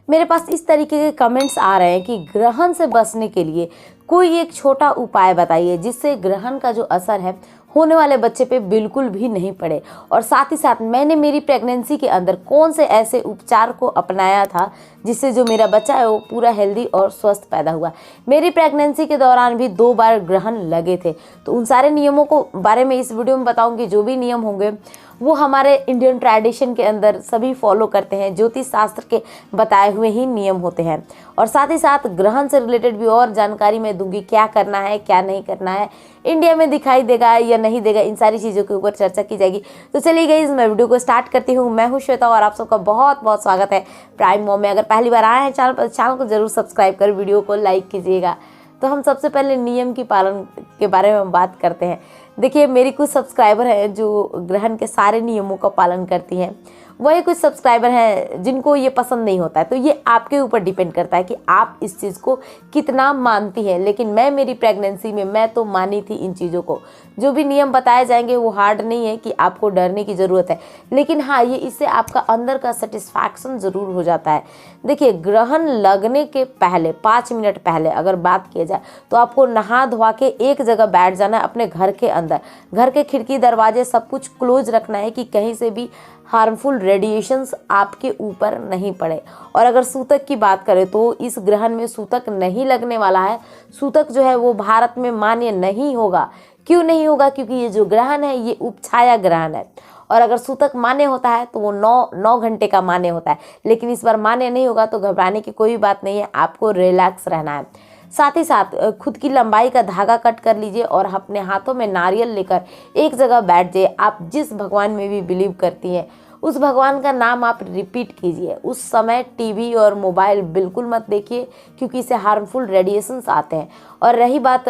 मेरे पास इस तरीके के कमेंट्स आ रहे हैं कि ग्रहण से बचने के लिए कोई एक छोटा उपाय बताइए जिससे ग्रहण का जो असर है होने वाले बच्चे पे बिल्कुल भी नहीं पड़े। और साथ ही साथ मैंने मेरी प्रेगनेंसी के अंदर कौन से ऐसे उपचार को अपनाया था जिससे जो मेरा बच्चा है वो पूरा हेल्दी और स्वस्थ पैदा हुआ। मेरी प्रेगनेंसी के दौरान भी 2 बार ग्रहण लगे थे, तो उन सारे नियमों को बारे में इस वीडियो में बताऊंगी। जो भी नियम होंगे वो हमारे इंडियन ट्रेडिशन के अंदर सभी फॉलो करते हैं, ज्योतिष शास्त्र के बताए हुए ही नियम होते हैं। और साथ ही साथ ग्रहण से रिलेटेड भी और जानकारी मैं दूंगी, क्या करना है क्या नहीं करना है, इंडिया में दिखाई देगा या नहीं देगा, इन सारी चीज़ों के ऊपर चर्चा की जाएगी। तो चलिए गाइस, मैं वीडियो को स्टार्ट करती हूँ। मैं हूँ श्वेता और आप सबका बहुत बहुत स्वागत है प्राइम मॉम में। अगर पहली बार आए हैं चैनल को जरूर सब्सक्राइब कर वीडियो को लाइक कीजिएगा। तो हम सबसे पहले नियम की पालन के बारे में बात करते हैं। देखिए, मेरी कुछ सब्सक्राइबर हैं जो ग्रहण के सारे नियमों का पालन करती हैं, वही कुछ सब्सक्राइबर हैं जिनको ये पसंद नहीं होता है। तो ये आपके ऊपर डिपेंड करता है कि आप इस चीज़ को कितना मानती हैं। लेकिन मैं मेरी प्रेगनेंसी में मैं तो मानी थी इन चीज़ों को। जो भी नियम बताए जाएंगे वो हार्ड नहीं है कि आपको डरने की ज़रूरत है, लेकिन हाँ, ये इससे आपका अंदर का सेटिस्फैक्शन ज़रूर हो जाता है। देखिए, ग्रहण लगने के पहले 5 मिनट पहले अगर बात किया जाए तो आपको नहा धोवा के एक जगह बैठ जाना है अपने घर के अंदर। घर के खिड़की दरवाजे सब कुछ क्लोज रखना है कि कहीं से भी हार्मफुल रेडिएशंस आपके ऊपर नहीं पड़े। और अगर सूतक की बात करें तो इस ग्रहण में सूतक नहीं लगने वाला है। सूतक जो है वो भारत में मान्य नहीं होगा। क्यों नहीं होगा? क्योंकि ये जो ग्रहण है ये उपछाया ग्रहण है, और अगर सूतक मान्य होता है तो वो 9 घंटे का मान्य होता है। लेकिन इस बार मान्य नहीं होगा, तो घबराने की कोई बात नहीं है, आपको रिलैक्स रहना है। साथ ही साथ खुद की लंबाई का धागा कट कर लीजिए और अपने हाथों में नारियल लेकर एक जगह बैठ जाइए। आप जिस भगवान में भी बिलीव करती हैं उस भगवान का नाम आप रिपीट कीजिए। उस समय टीवी और मोबाइल बिल्कुल मत देखिए, क्योंकि इससे हार्मफुल रेडिएशंस आते हैं। और रही बात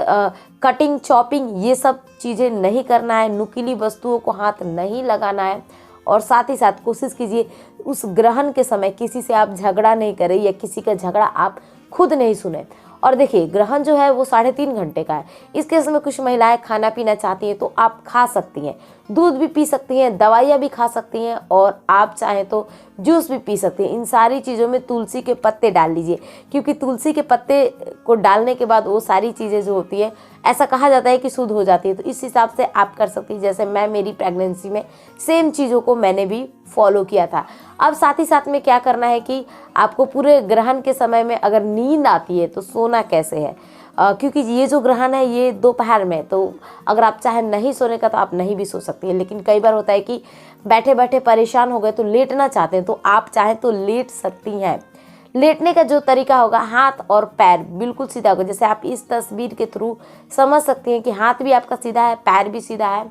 कटिंग चॉपिंग, ये सब चीज़ें नहीं करना है, नुकीली वस्तुओं को हाथ नहीं लगाना है। और साथ ही साथ कोशिश कीजिए उस ग्रहण के समय किसी से आप झगड़ा नहीं करें या किसी का झगड़ा आप खुद नहीं सुने। और देखिए, ग्रहण जो है वो 3.5 घंटे का है। इस केस में कुछ महिलाएं खाना पीना चाहती हैं तो आप खा सकती हैं, दूध भी पी सकती हैं, दवाइयाँ भी खा सकती हैं, और आप चाहें तो जूस भी पी सकती हैं। इन सारी चीज़ों में तुलसी के पत्ते डाल लीजिए, क्योंकि तुलसी के पत्ते को डालने के बाद वो सारी चीज़ें जो होती है ऐसा कहा जाता है कि शुद्ध हो जाती है। तो इस हिसाब से आप कर सकती हैं। जैसे मैं मेरी प्रेगनेंसी में सेम चीज़ों को मैंने भी फॉलो किया था। अब साथ ही साथ में क्या करना है कि आपको पूरे ग्रहण के समय में अगर नींद आती है तो सोना कैसे है, क्योंकि ये जो ग्रहण है ये दोपहर में, तो अगर आप चाहे नहीं सोने का तो आप नहीं भी सो सकती हैं। लेकिन कई बार होता है कि बैठे बैठे परेशान हो गए तो लेटना चाहते हैं, तो आप चाहें तो लेट सकती हैं। लेटने का जो तरीका होगा, हाथ और पैर बिल्कुल सीधा होगा। जैसे आप इस तस्वीर के थ्रू समझ सकती हैं कि हाथ भी आपका सीधा है, पैर भी सीधा है।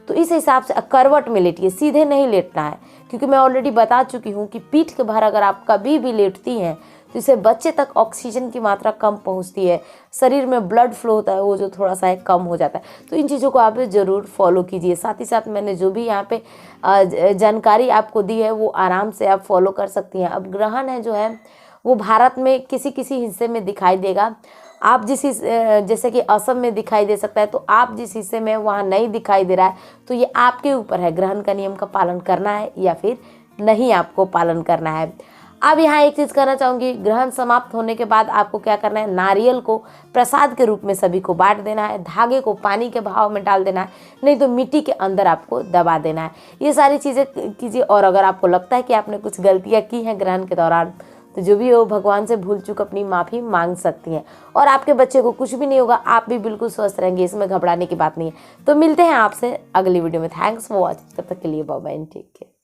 तो इस हिसाब से करवट में लेटिए, सीधे नहीं लेटना है, क्योंकि मैं ऑलरेडी बता चुकी हूँ कि पीठ के भार अगर आप कभी भी लेटती हैं तो इससे बच्चे तक ऑक्सीजन की मात्रा कम पहुँचती है, शरीर में ब्लड फ्लो होता है वो जो थोड़ा सा है कम हो जाता है। तो इन चीज़ों को आप ज़रूर फॉलो कीजिए। साथ ही साथ मैंने जो भी यहाँ पे जानकारी आपको दी है वो आराम से आप फॉलो कर सकती हैं। अब ग्रहण है जो है वो भारत में किसी किसी हिस्से में दिखाई देगा। आप जैसे कि असम में दिखाई दे सकता है, तो आप जिस हिस्से में वहाँ नहीं दिखाई दे रहा है तो ये आपके ऊपर है, ग्रहण का नियम का पालन करना है या फिर नहीं आपको पालन करना है। अब यहाँ एक चीज़ करना चाहूँगी, ग्रहण समाप्त होने के बाद आपको क्या करना है, नारियल को प्रसाद के रूप में सभी को बांट देना है, धागे को पानी के बहाव में डाल देना है, नहीं तो मिट्टी के अंदर आपको दबा देना है। ये सारी चीज़ें कीजिए। और अगर आपको लगता है कि आपने कुछ गलतियाँ की हैं ग्रहण के दौरान, तो जो भी हो भगवान से भूल चूक अपनी माफ़ी मांग सकती हैं, और आपके बच्चे को कुछ भी नहीं होगा, आप भी बिल्कुल स्वस्थ रहेंगे, इसमें घबराने की बात नहीं है। तो मिलते हैं आपसे अगली वीडियो में। Thanks for watching. तब तक के लिए बाय बाय, टेक केयर।